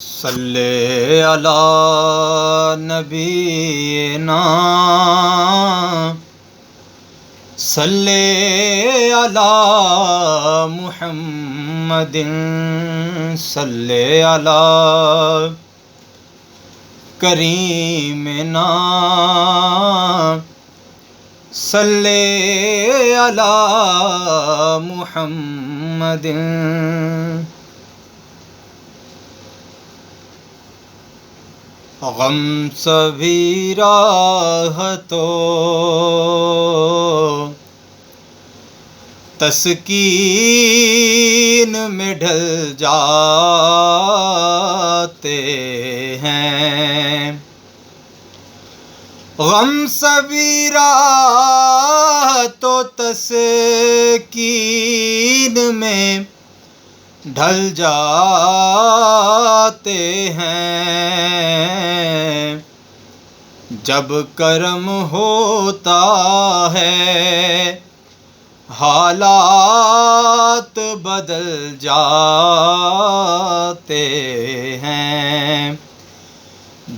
صلی علی نبینا صلی علی محمد صلی علی کریمنا صلی علی محمد غم سبھی راحتوں تسکین میں ڈھل جاتے ہیں، غم سبھی راحتوں تسکین میں ڈھل جاتے ہیں، جب کرم ہوتا ہے حالات بدل جاتے ہیں،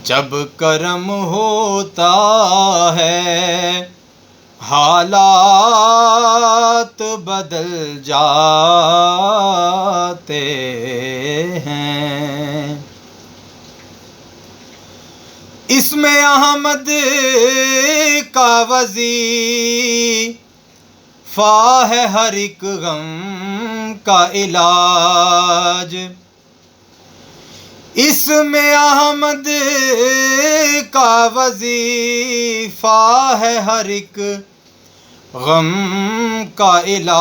جب کرم ہوتا ہے حالات بدل جاتے ہیں۔ اس میں احمد کا وظیفہ ہے ہر ایک غم کا علاج، اس میں احمد کا وظیفہ ہے ہر ایک غم کا علاج،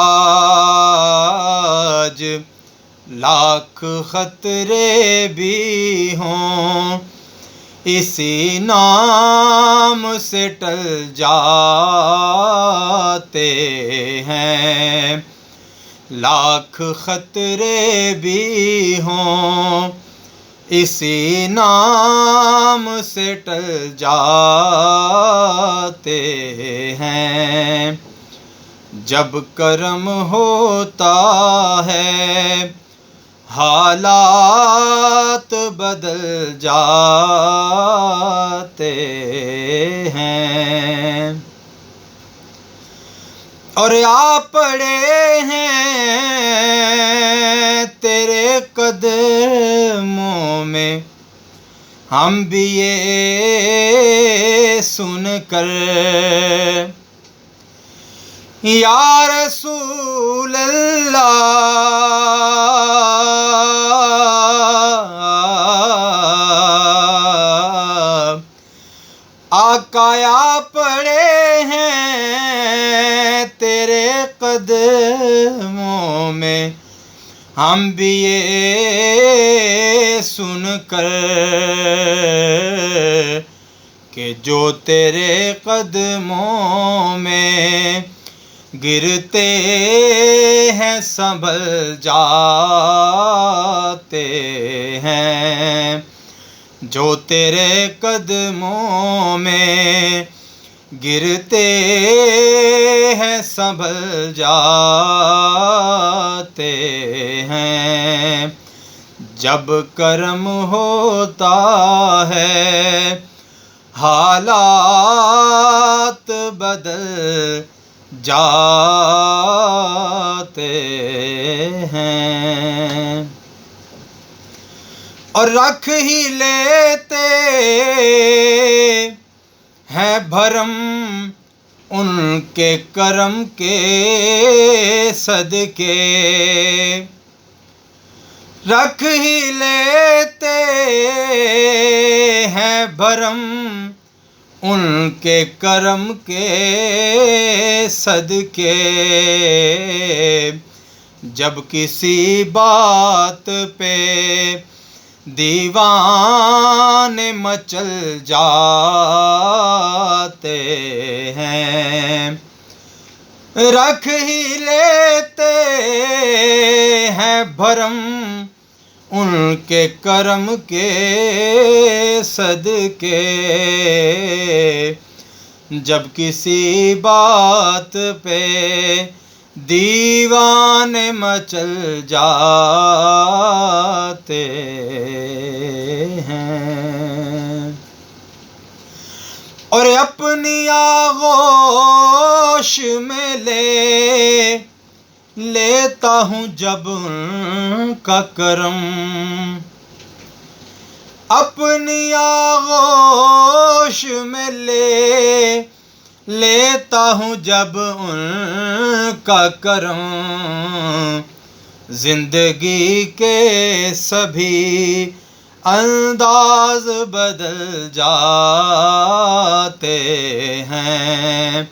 لاکھ خطرے بھی ہوں اسی نام سے ٹل جاتے ہیں، لاکھ خطرے بھی ہوں اسی نام سے ٹل جاتے ہیں، جب کرم ہوتا ہے حالات بدل جاتے ہیں۔ اور آ پڑے ہیں تیرے قدموں میں ہم بھی یہ سن کر، یا رسول اللہ، آقا آ پڑے ہیں تیرے قدموں میں ہم بھی یہ سن کر کہ جو تیرے قدموں میں گرتے ہیں سنبھل جاتے ہیں، جو تیرے قدموں میں گرتے ہیں سنبھل جاتے ہیں، جب کرم ہوتا ہے حالات بدل جاتے ہیں، اور رکھ ہی لیتے ہیں بھرم ان کے کرم کے صدقے، رکھ ہی لیتے ہیں بھرم ان کے کرم کے صدقے، جب کسی بات پہ دیوانے مچل جاتے ہیں، رکھ ہی لیتے ہیں بھرم ان کے کرم کے صدقے، جب کسی بات پہ دیوانے مچل جاتے ہیں، اور اپنی آغوش میں لیتا ہوں جب ان کا کرم، اپنی آغوش میں لیتا ہوں جب ان کا کرم، زندگی کے سبھی انداز بدل جاتے ہیں،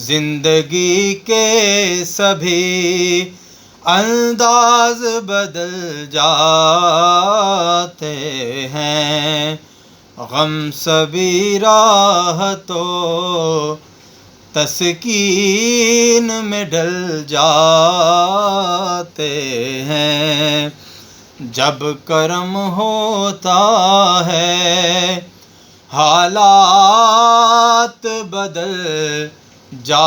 زندگی کے سبھی انداز بدل جاتے ہیں، غم سبھی راحتوں تسکین میں ڈل جاتے ہیں، جب کرم ہوتا ہے حالات بدل جاتے